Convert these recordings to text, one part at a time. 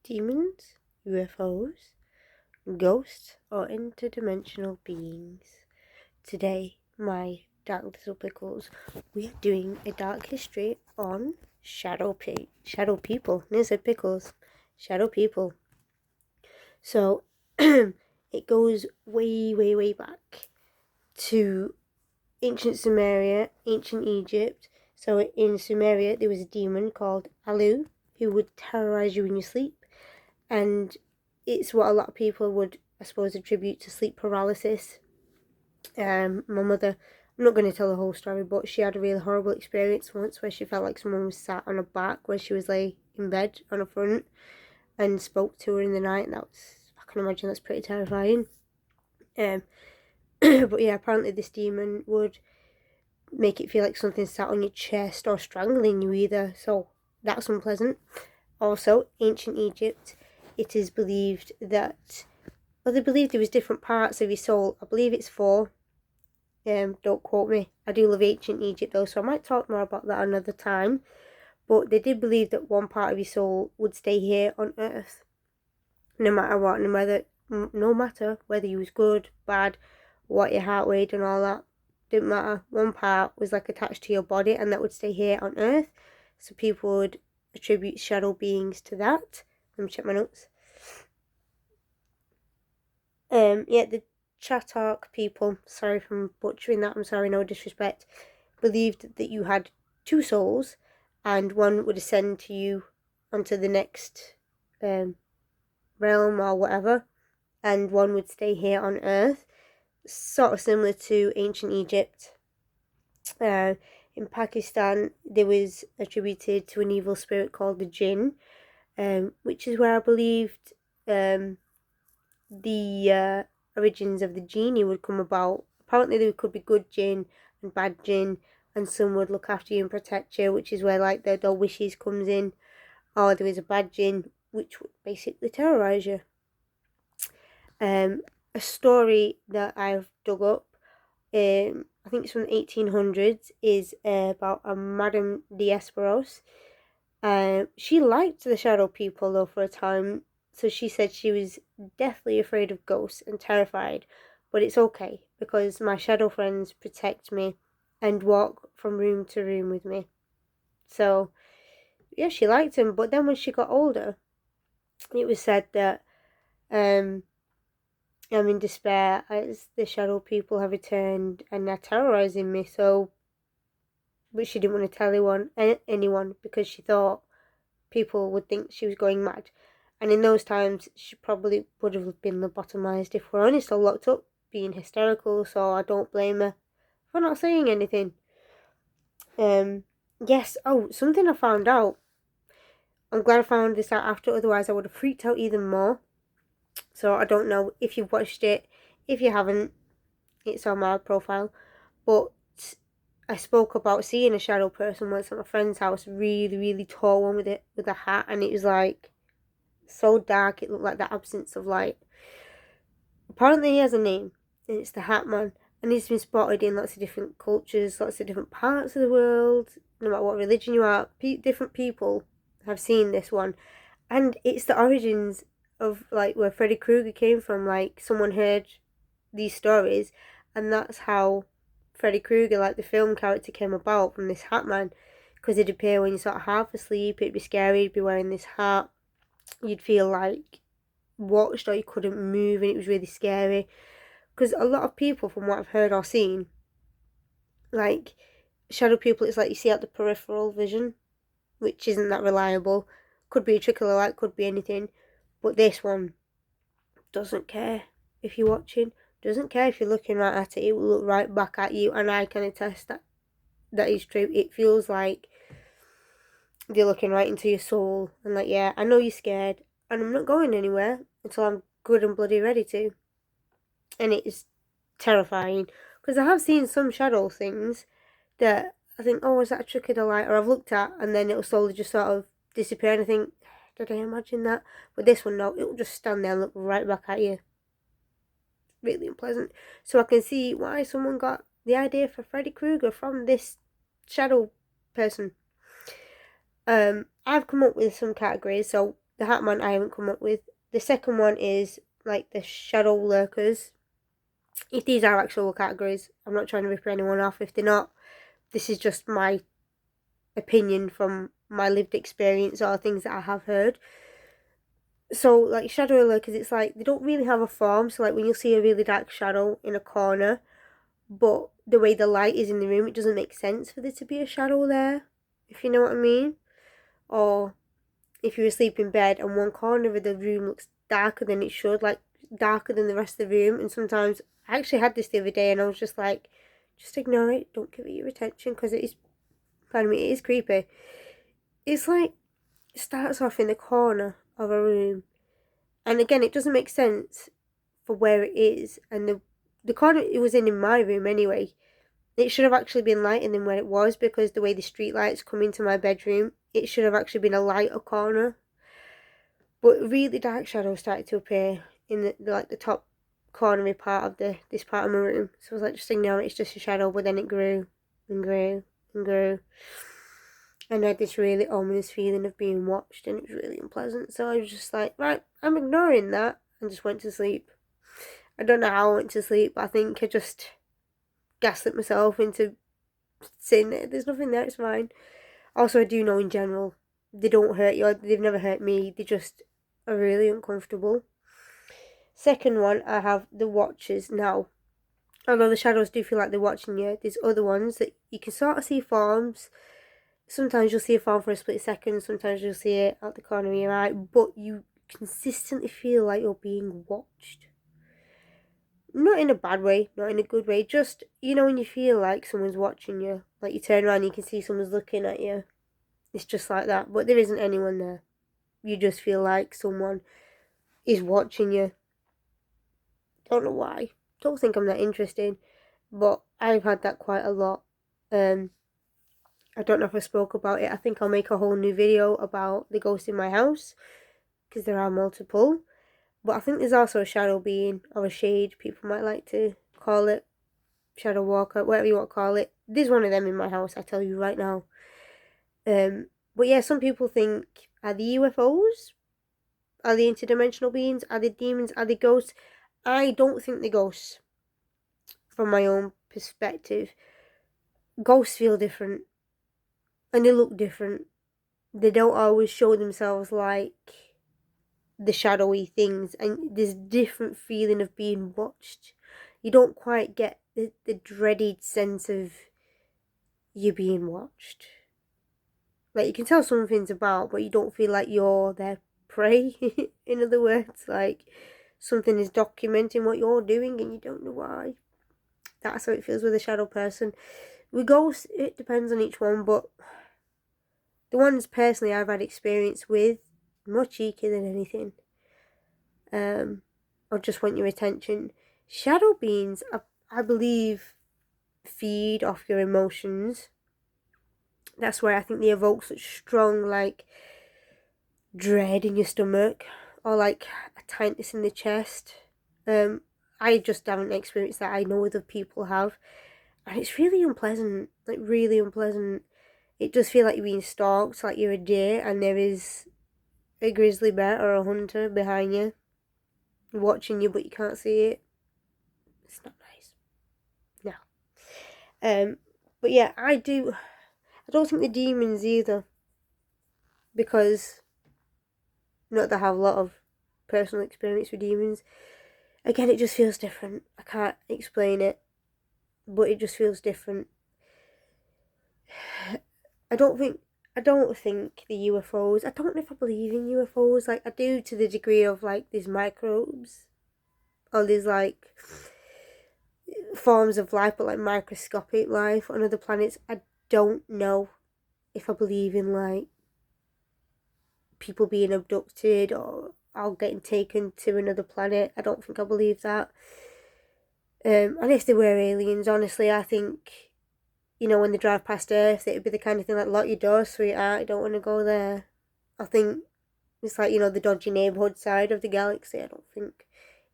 demons, UFOs, ghosts, or interdimensional beings. Today, my dark little pickles, we are doing a dark history on shadow people. Near said pickles, shadow people. So it goes way, way, way back to ancient Sumeria, ancient Egypt. So in Sumeria, there was a demon called Alu who would terrorize you in your sleep, and it's what a lot of people would, I suppose, attribute to sleep paralysis. My mother, I'm not going to tell the whole story, but she had a really horrible experience once where she felt like someone was sat on her back when she was laying in bed on her front and spoke to her in the night. And I can imagine that's pretty terrifying. But yeah, apparently this demon would make it feel like something sat on your chest or strangling you either, so that's unpleasant. Also, ancient Egypt, it is believed that, well, they believed there was different parts of your soul. I believe it's 4. Don't quote me. I do love ancient Egypt though, so I might talk more about that another time. But they did believe that one part of your soul would stay here on Earth, no matter what, no matter whether you was good, bad, what your heart weighed and all that. Didn't matter. One part was like attached to your body, and that would stay here on Earth. So people would attribute shadow beings to that. Let me check my notes. The Chatak people, sorry for butchering that, I'm sorry, no disrespect, believed that you had 2 souls, and one would ascend to you onto the next realm or whatever, and one would stay here on Earth, sort of similar to ancient Egypt. In Pakistan, there was attributed to an evil spirit called the Jinn, which is where I believed the origins of the genie would come about. Apparently there could be good jinn and bad jinn, and some would look after you and protect you, which is where like the wishes comes in. Or there was a bad jinn which would basically terrorise you. A story that I've dug up, I think it's from the 1800s, is about a Madame d'Esperos. She liked the shadow people though for a time, so she said she was deathly afraid of ghosts and terrified, but it's okay because my shadow friends protect me and walk from room to room with me. So yeah, she liked him, but then when she got older, it was said that I'm in despair as the shadow people have returned and they're terrorizing me. So, but she didn't want to tell anyone because she thought people would think she was going mad. And in those times, she probably would have been lobotomized, if we're honest, or locked up, being hysterical. So I don't blame her for not saying anything. Yes. Oh, something I found out. I'm glad I found this out after. Otherwise, I would have freaked out even more. So I don't know if you've watched it. If you haven't, it's on my profile. But I spoke about seeing a shadow person once at my friend's house, really, really tall one with a hat, and it was like so dark it looked like the absence of light. Apparently he has a name, and it's the Hat Man, and he's been spotted in lots of different cultures, lots of different parts of the world. No matter what religion you are, different people have seen this one, and it's the origins of like where Freddy Krueger came from. Like someone heard these stories, and that's how Freddy Krueger, like the film character, came about from this Hat Man, because it'd appear when you're sort of half asleep. It'd be scary. You'd be wearing this hat. You'd feel like watched or you couldn't move, and it was really scary. Because a lot of people, from what I've heard or seen, like shadow people, it's like you see out the peripheral vision, which isn't that reliable. Could be a trick of the light, could be anything. But this one doesn't care if you're watching, doesn't care if you're looking right at it, it will look right back at you, and I can attest that is true. It feels like they're looking right into your soul, and like, yeah, I know you're scared, and I'm not going anywhere until I'm good and bloody ready to. And it is terrifying, because I have seen some shadow things that I think, oh, is that a trick of the light, or I've looked at, and then it'll slowly just sort of disappear, and I think, did I imagine that? But this one, no, it'll just stand there and look right back at you. Really unpleasant. So I can see why someone got the idea for Freddy Krueger from this shadow person. I've come up with some categories. So the Hat Man I haven't come up with. The second one is like the shadow lurkers. If these are actual categories, I'm not trying to rip anyone off. If they're not, this is just my opinion from my lived experience or things that I have heard. So like shadow lurkers, it's like they don't really have a form. So like when you see a really dark shadow in a corner, but the way the light is in the room, it doesn't make sense for there to be a shadow there, if you know what I mean. Or if you're asleep in bed and one corner of the room looks darker than it should, like darker than the rest of the room. And sometimes I actually had this the other day and I was just like, just ignore it, don't give it your attention, because it is, pardon me, it is creepy. It's like, it starts off in the corner of a room, and again, it doesn't make sense for where it is, and the corner it was in my room anyway, it should have actually been lighter than where it was, because the way the street lights come into my bedroom, it should have actually been a lighter corner. But really dark shadows started to appear in the top cornery part of this part of my room. So I was like, just ignore it, it's just a shadow. But then it grew and grew and grew, and I had this really ominous feeling of being watched, and it was really unpleasant. So I was just like, right, I'm ignoring that, and just went to sleep. I don't know how I went to sleep, but I think I just gaslit myself into saying that there's nothing there, it's fine. Also, I do know in general, they don't hurt you, they've never hurt me, they just are really uncomfortable. Second one, I have the watchers. Now, although the shadows do feel like they're watching you, there's other ones that you can sort of see forms. Sometimes you'll see a form for a split second, sometimes you'll see it out the corner of your eye, but you consistently feel like you're being watched. Not in a bad way, not in a good way, just, you know, when you feel like someone's watching you, like you turn around and you can see someone's looking at you. It's just like that, but there isn't anyone there. You just feel like someone is watching you. Don't know why. Don't think I'm that interesting, but I've had that quite a lot. I don't know if I spoke about it. I think I'll make a whole new video about the ghost in my house, because there are multiple. But I think there's also a shadow being, or a shade, people might like to call it, shadow walker, whatever you want to call it. There's one of them in my house, I tell you right now. But yeah, some people think, are the UFOs? Are they interdimensional beings? Are they demons? Are they ghosts? I don't think they're ghosts. From my own perspective, ghosts feel different, and they look different. They don't always show themselves like the shadowy things, and there's different feeling of being watched. You don't quite get the dreaded sense of you being watched. Like, you can tell something's about, but you don't feel like you're their prey. In other words, like something is documenting what you're doing and you don't know why. That's how it feels with a shadow person. With ghosts, it depends on each one, but the ones personally I've had experience with, more cheeky than anything. Or just want your attention. Shadow beings, I believe, feed off your emotions. That's where I think they evoke such strong, like, dread in your stomach, or like a tightness in the chest. I just haven't experienced that. I know other people have, and it's really unpleasant, like really unpleasant. It does feel like you're being stalked, like you're a deer and there is a grizzly bear or a hunter behind you, watching you, but you can't see it. It's not nice. No. But yeah, I don't think the demons either, because not that I have a lot of personal experience with demons. Again, it just feels different. I can't explain it, but it just feels different. I don't think the UFOs, I don't know if I believe in UFOs. Like, I do to the degree of like these microbes, or these like forms of life, but like microscopic life on other planets. I don't know if I believe in like people being abducted or getting taken to another planet. I don't think I believe that. And if they were aliens, honestly, I think, you know, when they drive past Earth, it would be the kind of thing like, lock your door, sweetheart, I don't want to go there. I think it's like, you know, the dodgy neighbourhood side of the galaxy. I don't think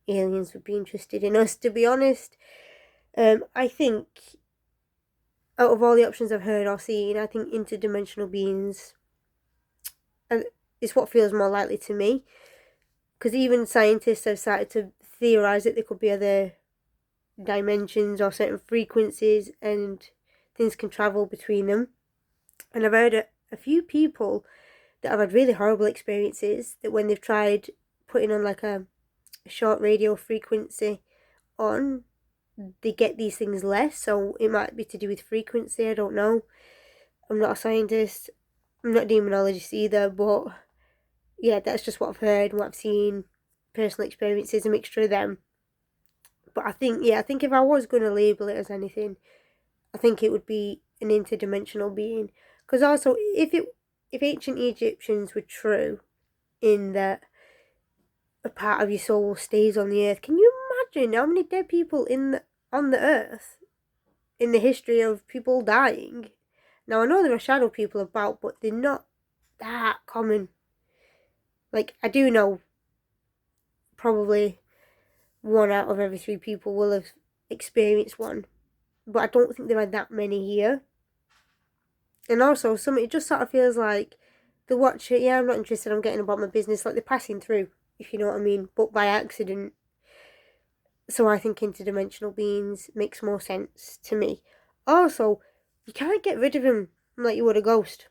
aliens would be interested in us, to be honest. I think, out of all the options I've heard or seen, I think interdimensional beings, is what feels more likely to me. Because even scientists have started to theorize that there could be other dimensions or certain frequencies and things can travel between them. And I've heard a few people that have had really horrible experiences that when they've tried putting on like a short radio frequency on, they get these things less. So it might be to do with frequency, I don't know. I'm not a scientist, I'm not a demonologist either, but yeah, that's just what I've heard, what I've seen, personal experiences, a mixture of them. But I think if I was going to label it as anything, I think it would be an interdimensional being. Because also, if ancient Egyptians were true in that a part of your soul stays on the earth, can you imagine how many dead people on the earth in the history of people dying? Now I know there are shadow people about, but they're not that common. Like, I do know probably 1 out of every 3 people will have experienced one, but I don't think there are that many here. And also, it just sort of feels like they watch it, yeah, I'm not interested, I'm getting about my business, like they're passing through, if you know what I mean, but by accident. So I think interdimensional beings makes more sense to me. Also, you can't get rid of them like you would a ghost.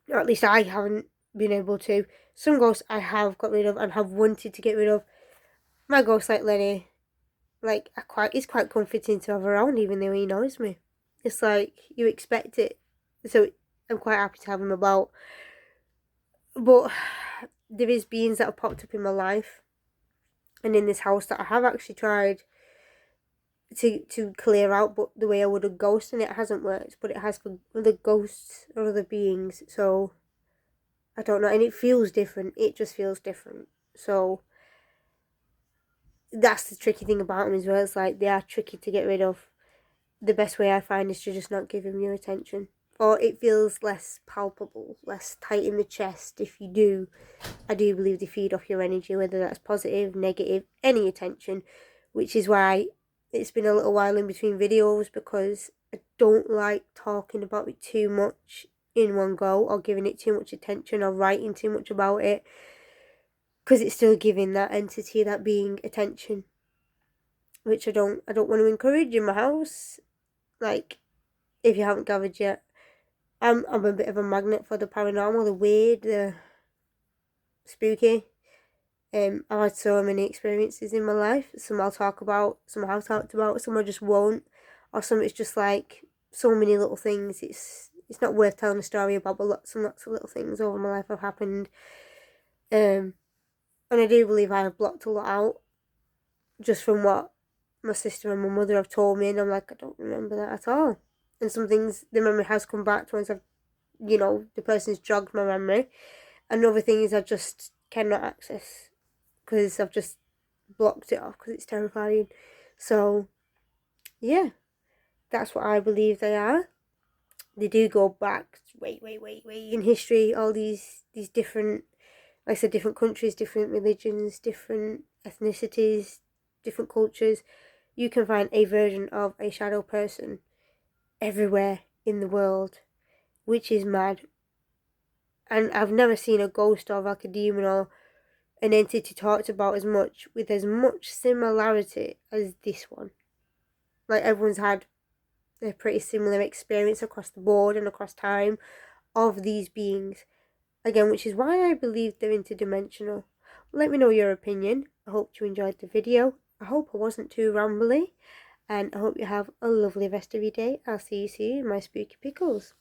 Or at least I haven't been able to. Some ghosts I have got rid of and have wanted to get rid of. My ghost, like Lenny, like it's quite comforting to have around, even though he knows me. It's like you expect it, so I'm quite happy to have him about. But there is beings that have popped up in my life, and in this house that I have actually tried to clear out, but the way I would a ghost, and it hasn't worked. But it has for other ghosts or other beings, so I don't know, and it feels different. It just feels different. So that's the tricky thing about them as well. It's like they are tricky to get rid of. The best way I find is to just not give him your attention. Or it feels less palpable, less tight in the chest if you do. I do believe they feed off your energy, whether that's positive, negative, any attention. Which is why it's been a little while in between videos, because I don't like talking about it too much in one go, or giving it too much attention, or writing too much about it. Because it's still giving that entity, that being, attention. Which I don't want to encourage in my house. Like, if you haven't gathered yet, I'm a bit of a magnet for the paranormal, the weird, the spooky. I've had so many experiences in my life. Some I'll talk about, some I've talked about, some I just won't, or some it's just like so many little things. It's not worth telling a story about, but lots and lots of little things over my life have happened. And I do believe I have blocked a lot out, just from what my sister and my mother have told me, and I'm like, I don't remember that at all. And some things, the memory has come back to once I've, the person's jogged my memory. And other things I just cannot access because I've just blocked it off because it's terrifying. So, yeah, that's what I believe they are. They do go back way in history. All these different, like I said, different countries, different religions, different ethnicities, different cultures. You can find a version of a shadow person everywhere in the world, which is mad. And I've never seen a ghost or like a demon or an entity talked about as much, with as much similarity as this one. Like, everyone's had a pretty similar experience across the board and across time of these beings. Again, which is why I believe they're interdimensional. Let me know your opinion. I hope you enjoyed the video. I hope I wasn't too rambly. And I hope you have a lovely rest of your day. I'll see you soon, my spooky pickles.